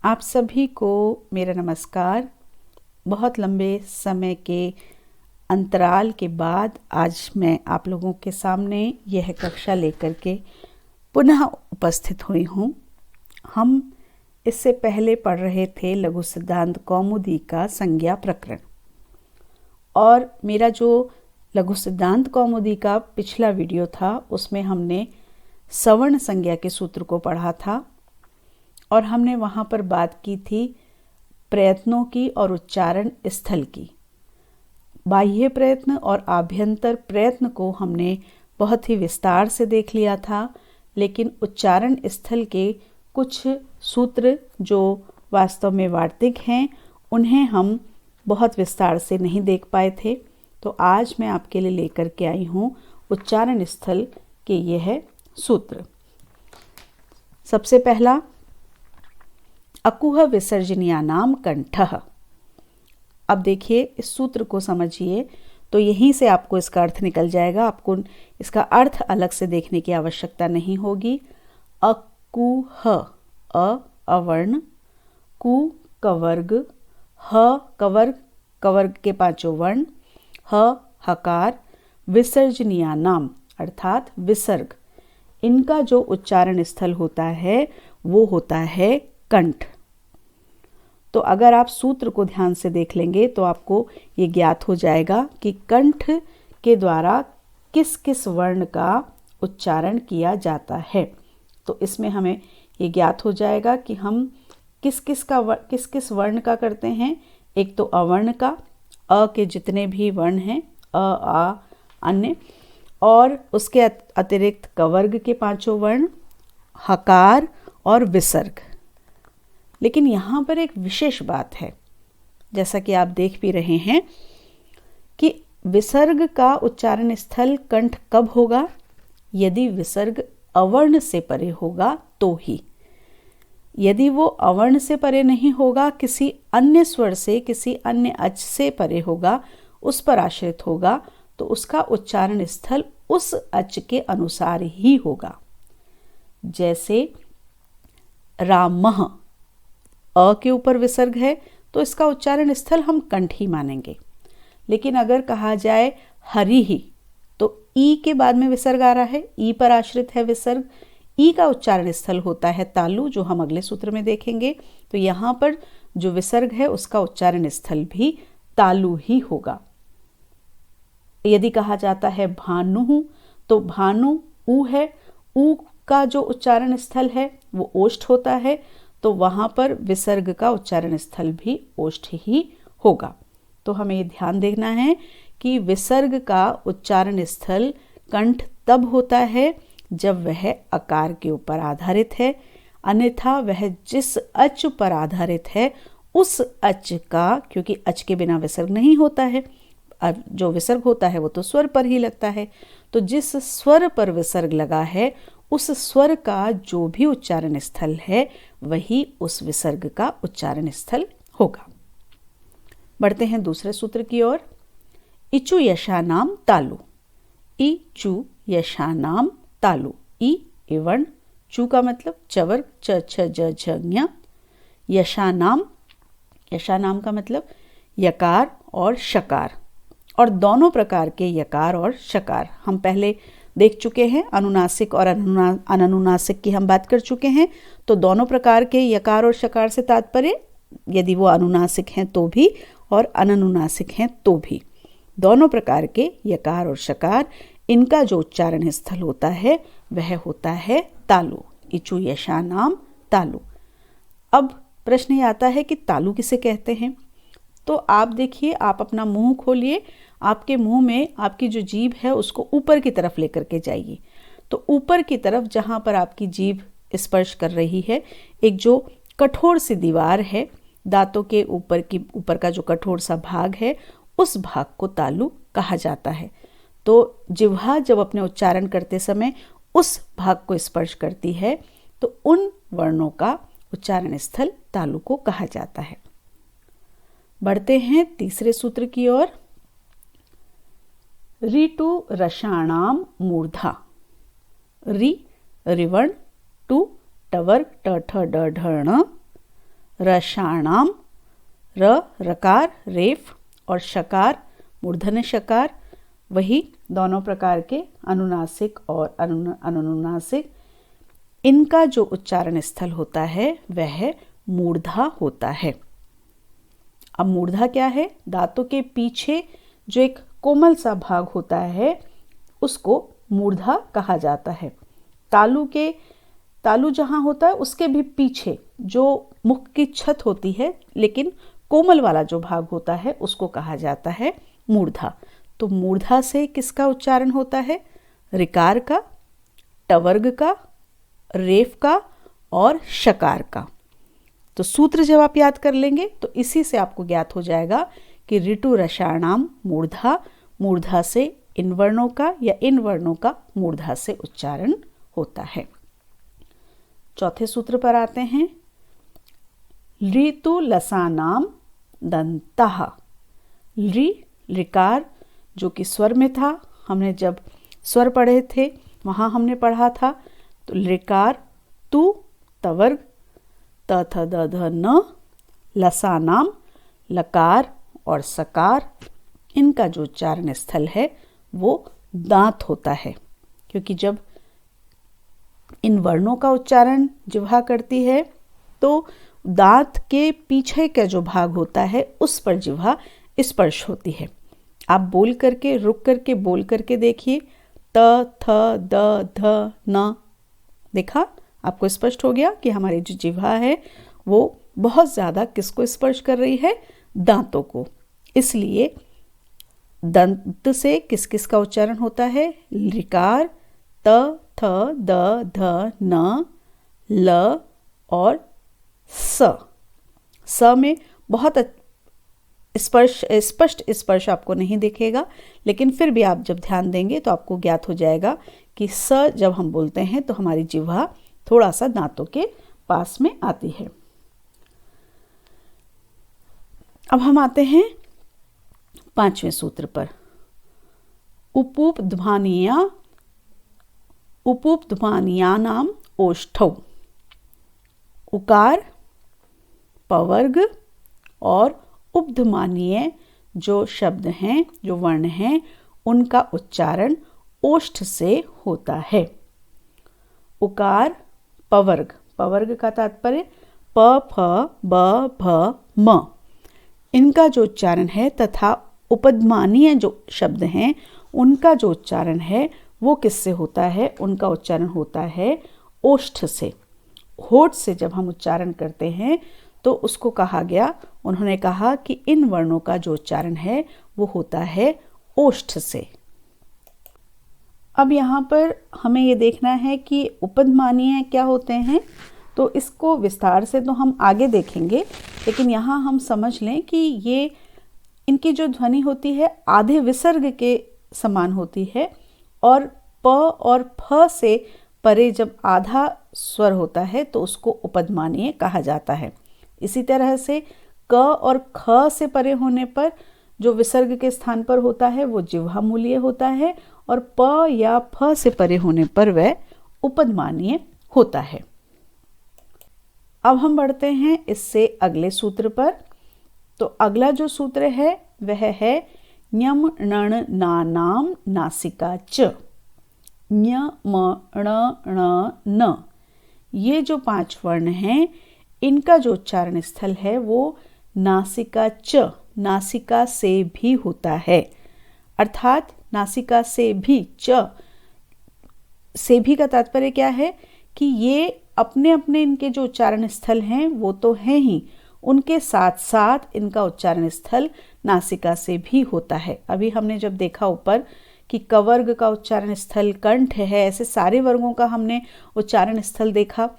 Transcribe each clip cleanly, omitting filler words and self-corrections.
आप सभी को मेरा नमस्कार। बहुत लंबे समय के अंतराल के बाद आज मैं आप लोगों के सामने यह कक्षा लेकर के पुनः उपस्थित हुई हूँ। हम इससे पहले पढ़ रहे थे लघु सिद्धांत कौमुदी का संज्ञा प्रकरण, और मेरा जो लघु सिद्धांत कौमुदी का पिछला वीडियो था उसमें हमने सवर्ण संज्ञा के सूत्र को पढ़ा था और हमने वहाँ पर बात की थी प्रयत्नों की और उच्चारण स्थल की। बाह्य प्रयत्न और आभ्यंतर प्रयत्न को हमने बहुत ही विस्तार से देख लिया था, लेकिन उच्चारण स्थल के कुछ सूत्र जो वास्तव में वार्तिक हैं उन्हें हम बहुत विस्तार से नहीं देख पाए थे। तो आज मैं आपके लिए लेकर के आई हूँ उच्चारण स्थल के यह सूत्र। सबसे पहला, अकुह विसर्जनीयानाम कंठः। अब देखिए इस सूत्र को समझिए तो यहीं से आपको इसका अर्थ निकल जाएगा। आपको इसका अर्थ अलग से देखने की आवश्यकता नहीं होगी। अकुह, अ अवर्ण, कु कवर्ग, ह कवर्ग, कवर्ग के पांचों वर्ण, ह हकार, विसर्जनीयानाम अर्थात विसर्ग, इनका जो उच्चारण स्थल होता है वो होता है कंठ। तो अगर आप सूत्र को ध्यान से देख लेंगे तो आपको ये ज्ञात हो जाएगा कि कंठ के द्वारा किस किस वर्ण का उच्चारण किया जाता है। तो इसमें हमें ये ज्ञात हो जाएगा कि हम किस किस वर्ण का करते हैं। एक तो अवर्ण का, अ के जितने भी वर्ण हैं, अ आ अन्य, और उसके अतिरिक्त कवर्ग के पांचों वर्ण, हकार और विसर्ग। लेकिन यहाँ पर एक विशेष बात है, जैसा कि आप देख भी रहे हैं कि विसर्ग का उच्चारण स्थल कंठ कब होगा? यदि विसर्ग अवर्ण से परे होगा तो ही। यदि वो अवर्ण से परे नहीं होगा, किसी अन्य स्वर से, किसी अन्य अच से परे होगा, उस पर आश्रित होगा, तो उसका उच्चारण स्थल उस अच के अनुसार ही होगा। जैसे रामः, अ के ऊपर विसर्ग है तो इसका उच्चारण स्थल हम कंठ ही मानेंगे। लेकिन अगर कहा जाए हरिः, तो ई के बाद में विसर्ग आ रहा है, ई पर आश्रित है विसर्ग, ई का उच्चारण स्थल होता है तालु, जो हम अगले सूत्र में देखेंगे। तो यहाँ पर जो विसर्ग है उसका उच्चारण स्थल भी तालु ही होगा। यदि कहा जाता है भानुः, तो भानु ऊ है, ऊ का जो उच्चारण स्थल है वो ओष्ठ होता है, तो वहाँ पर विसर्ग का उच्चारण स्थल भी ओष्ठ ही होगा। तो हमें ये ध्यान देना है कि विसर्ग का उच्चारण स्थल कंठ तब होता है जब वह अकार के ऊपर आधारित है, अन्यथा वह जिस अच पर आधारित है उस अच का, क्योंकि अच के बिना विसर्ग नहीं होता है, अब जो विसर्ग होता है वो तो स्वर पर ही लगता है, तो जिस स्वर पर विसर्ग लगा है उस स्वर का जो भी उच्चारण स्थल है वही उस विसर्ग का उच्चारण स्थल होगा। बढ़ते हैं दूसरे सूत्र की ओर। इचु यशानाम तालु। इचु यशानाम तालु। ई इवर्ण, चु का मतलब चवर्ग, च छ ज झ ञ, यशानाम, यशानाम का मतलब यकार और शकार, और दोनों प्रकार के यकार और शकार हम पहले देख चुके हैं। अनुनासिक और अननुनासिक की हम बात कर चुके हैं। तो दोनों प्रकार के यकार और शकार से तात्पर्य यदि वो अनुनासिक हैं तो भी और अननुनासिक हैं तो भी, दोनों प्रकार के यकार और शकार, इनका जो उच्चारण स्थल होता है वह होता है तालु। इचु यशानाम तालु। अब प्रश्न ये आता है कि तालु किसे कहते हैं? तो आप देखिए, आप अपना मुंह खोलिए, आपके मुंह में आपकी जो जीभ है उसको ऊपर की तरफ लेकर के जाइए। तो ऊपर की तरफ जहाँ पर आपकी जीभ स्पर्श कर रही है, एक जो कठोर सी दीवार है, दांतों के ऊपर का जो कठोर सा भाग है, उस भाग को तालु कहा जाता है। तो जिह्वा जब अपने उच्चारण करते समय उस भाग को स्पर्श करती है तो उन वर्णों का उच्चारण स्थल तालु को कहा जाता है। बढ़ते हैं तीसरे सूत्र की ओर। ऋटु रसाणाम मूर्धा। रि ऋवर्ण, टु टवर्ग ट ठ ड ढ ण, रषाणाम, रकार रेफ और शकार मूर्धन्य शकार, वही दोनों प्रकार के अनुनासिक और अनुनासिक, इनका जो उच्चारण स्थल होता है वह मूर्धा होता है। अब मूर्धा क्या है? दांतों के पीछे जो एक कोमल सा भाग होता है उसको मूर्धा कहा जाता है। तालु जहाँ होता है उसके भी पीछे जो मुख की छत होती है लेकिन कोमल वाला जो भाग होता है उसको कहा जाता है मूर्धा। तो मूर्धा से किसका उच्चारण होता है? ऋकार का, टवर्ग का, रेफ का और शकार का। तो सूत्र जब आप याद कर लेंगे तो इसी से आपको ज्ञात हो जाएगा कि ऋतु रसाणाम मूर्धा, मूर्धा से इन वर्णों का या इन वर्णों का मूर्धा से उच्चारण होता है। चौथे सूत्र पर आते हैं। ऋतु लसानाम दंतः। ऋकार जो कि स्वर में था, हमने जब स्वर पढ़े थे वहाँ हमने पढ़ा था, तो ऋकार तु तवर्ग त थ द ध न, लसानाम लकार और सकार, इनका जो उच्चारण स्थल है वो दांत होता है, क्योंकि जब इन वर्णों का उच्चारण जिह्वा करती है तो दांत के पीछे का जो भाग होता है उस पर जिह्वा स्पर्श होती है। आप बोल करके, रुक करके बोल करके देखिए, त थ द ध न। देखा, आपको स्पष्ट हो गया कि हमारी जो जिह्वा है वो बहुत ज़्यादा किसको स्पर्श कर रही है? दांतों को। इसलिए दंत से किस किस का उच्चारण होता है? ऋकार, त थ द ध न, ल और स में बहुत स्पष्ट स्पर्श आपको नहीं दिखेगा, लेकिन फिर भी आप जब ध्यान देंगे तो आपको ज्ञात हो जाएगा कि स जब हम बोलते हैं तो हमारी जिह्वा थोड़ा सा दांतों के पास में आती है। अब हम आते हैं पांचवें सूत्र पर। उपउपध्मानीयानाम ओष्ठौ। उकार, पवर्ग और उपध्मानीय जो शब्द हैं, जो वर्ण हैं, उनका उच्चारण ओष्ठ से होता है। उकार, पवर्ग, पवर्ग का तात्पर्य प फ ब भ म, इनका जो उच्चारण है, तथा उपध्मानीय जो शब्द हैं उनका जो उच्चारण है वो किससे होता है? उनका उच्चारण होता है ओष्ठ से। होठ से जब हम उच्चारण करते हैं तो उसको कहा गया, उन्होंने कहा कि इन वर्णों का जो उच्चारण है वो होता है ओष्ठ से। अब यहाँ पर हमें ये देखना है कि उपध्मानीय क्या होते हैं, तो इसको विस्तार से तो हम आगे देखेंगे, लेकिन यहाँ हम समझ लें कि ये इनकी जो ध्वनि होती है आधे विसर्ग के समान होती है, और प और फ से परे जब आधा स्वर होता है तो उसको उपध्मानीय कहा जाता है। इसी तरह से क और ख से परे होने पर जो विसर्ग के स्थान पर होता है वो जिह्वा मूलीय होता है, और प या फ से परे होने पर वह उपध्मानीय होता है। अब हम बढ़ते हैं इससे अगले सूत्र पर। तो अगला जो सूत्र है वह है ञम णण नानाम नासिका च। ञ म ण ण न, ये जो 5 वर्ण हैं इनका जो उच्चारण स्थल है वो नासिका च, नासिका से भी होता है। अर्थात नासिका से भी, च से भी का तात्पर्य क्या है कि ये अपने अपने इनके जो उच्चारण स्थल हैं वो तो हैं ही, उनके साथ साथ इनका उच्चारण स्थल नासिका से भी होता है। अभी हमने जब देखा ऊपर कि कवर्ग का उच्चारण स्थल कंठ है, ऐसे सारे वर्गों का हमने उच्चारण स्थल देखा।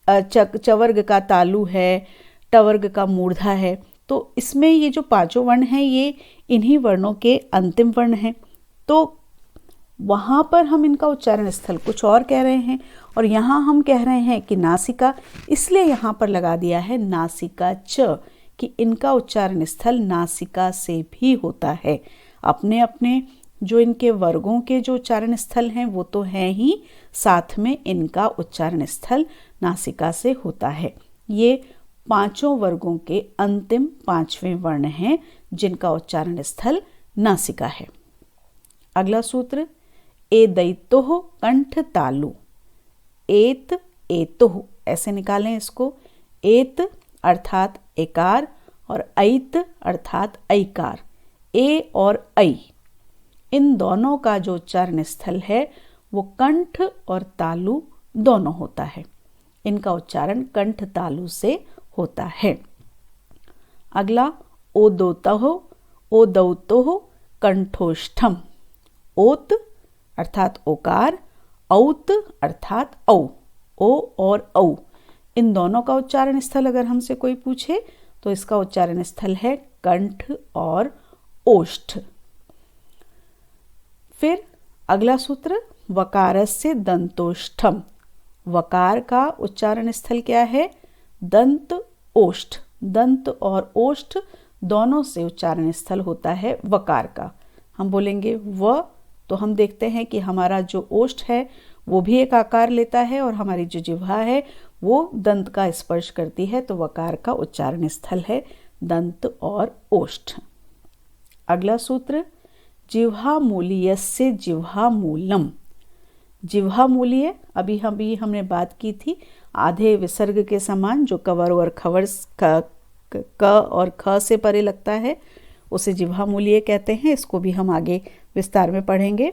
चवर्ग का तालु है, टवर्ग का मूर्धा है। तो इसमें ये जो 5 वर्ण हैं ये इन्हीं वर्णों के अंतिम वर्ण हैं। तो वहाँ पर हम इनका उच्चारण स्थल कुछ और कह रहे हैं, और यहाँ हम कह रहे हैं कि नासिका, इसलिए यहाँ पर लगा दिया है नासिका च, कि इनका उच्चारण स्थल नासिका से भी होता है। अपने अपने जो इनके वर्गों के जो उच्चारण स्थल हैं वो तो हैं ही, साथ में इनका उच्चारण स्थल नासिका से होता है। ये पांचों वर्गों के अंतिम पांचवें वर्ण हैं जिनका उच्चारण स्थल नासिका है। अगला सूत्र, एदैतोः कंठ तालु। एत एतोः ऐसे निकालें इसको। एत अर्थात एकार और ऐत अर्थात ऐकार। ए और ऐ इन दोनों का जो उच्चारण स्थल है वो कंठ और तालु दोनों होता है। इनका उच्चारण कंठ तालु से होता है। अगला, ओदोतः ओदौतोः कंठोष्ठम। ओत अर्थात ओकार, औत अर्थात औ। ओ और औ इन दोनों का उच्चारण स्थल अगर हमसे कोई पूछे तो इसका उच्चारण स्थल है कंठ और ओष्ठ। फिर अगला सूत्र, वकारस्य दंतोष्ठम। वकार का उच्चारण स्थल क्या है? दंत ओष्ठ। दंत और ओष्ठ दोनों से उच्चारण स्थल होता है वकार का। हम बोलेंगे व, तो हम देखते हैं कि हमारा जो ओष्ठ है वो भी एक आकार लेता है और हमारी जो जिह्वा है वो दंत का स्पर्श करती है, तो वकार का उच्चारण स्थल है दंत और ओष्ठ। अगला सूत्र, जिह्वामूलीयस्य जिह्वामूलम। जिह्वामूलीय अभी हमने बात की थी, आधे विसर्ग के समान जो कवर और खवर क और ख से परे लगता है उसे जिह्वामूलीय कहते हैं। इसको भी हम आगे विस्तार में पढ़ेंगे।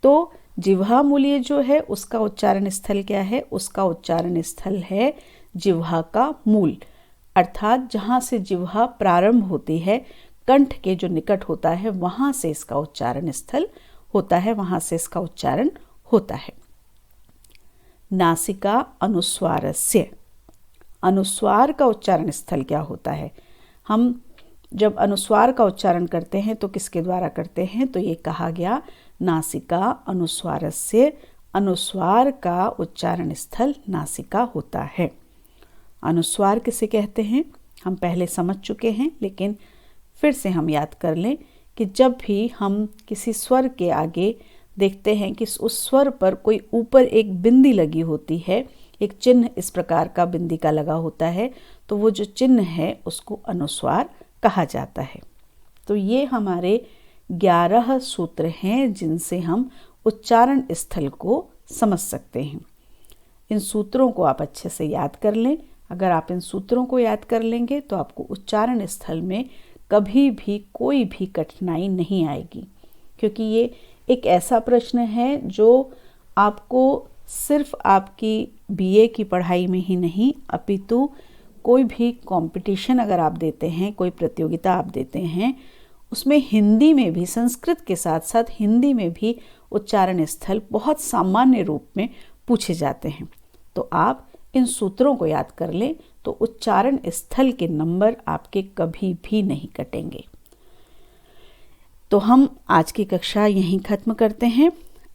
तो जिह्वामूलीय जो है उसका उच्चारण स्थल क्या है? उसका उच्चारण स्थल है जिह्वा का मूल, अर्थात जहाँ से जिह्वा प्रारंभ होती है, कंठ के जो निकट होता है वहाँ से इसका उच्चारण स्थल होता है, वहाँ से इसका उच्चारण होता है। नासिका अनुस्वारस्य। अनुस्वार का उच्चारण स्थल क्या होता है? हम जब अनुस्वार का उच्चारण करते हैं तो किसके द्वारा करते हैं? तो ये कहा गया नासिका अनुस्वारस्य। अनुस्वार का उच्चारण स्थल नासिका होता है। अनुस्वार किसे कहते हैं हम पहले समझ चुके हैं, लेकिन फिर से हम याद कर लें कि जब भी हम किसी स्वर के आगे देखते हैं कि उस स्वर पर कोई ऊपर एक बिंदी लगी होती है, एक चिन्ह इस प्रकार का बिंदी का लगा होता है, तो वो जो चिन्ह है उसको अनुस्वार कहा जाता है। तो ये हमारे 11 सूत्र हैं जिनसे हम उच्चारण स्थल को समझ सकते हैं। इन सूत्रों को आप अच्छे से याद कर लें। अगर आप इन सूत्रों को याद कर लेंगे तो आपको उच्चारण स्थल में कभी भी कोई भी कठिनाई नहीं आएगी, क्योंकि ये एक ऐसा प्रश्न है जो आपको सिर्फ आपकी बीए की पढ़ाई में ही नहीं, अपितु कोई भी कंपटीशन अगर आप देते हैं, कोई प्रतियोगिता आप देते हैं, उसमें हिंदी में भी, संस्कृत के साथ साथ हिंदी में भी उच्चारण स्थल बहुत सामान्य रूप में पूछे जाते हैं। तो आप इन सूत्रों को याद कर लें तो उच्चारण स्थल के नंबर आपके कभी भी नहीं कटेंगे। तो हम आज की कक्षा यहीं ख़त्म करते हैं।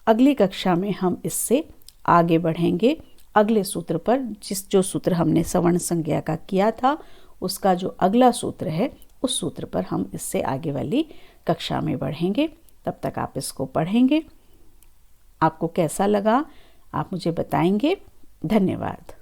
अगली कक्षा में हम इससे आगे बढ़ेंगे अगले सूत्र पर। जो सूत्र हमने सवर्ण संज्ञा का किया था उसका जो अगला सूत्र है उस सूत्र पर हम इससे आगे वाली कक्षा में बढ़ेंगे। तब तक आप इसको पढ़ेंगे। आपको कैसा लगा आप मुझे बताएंगे। धन्यवाद।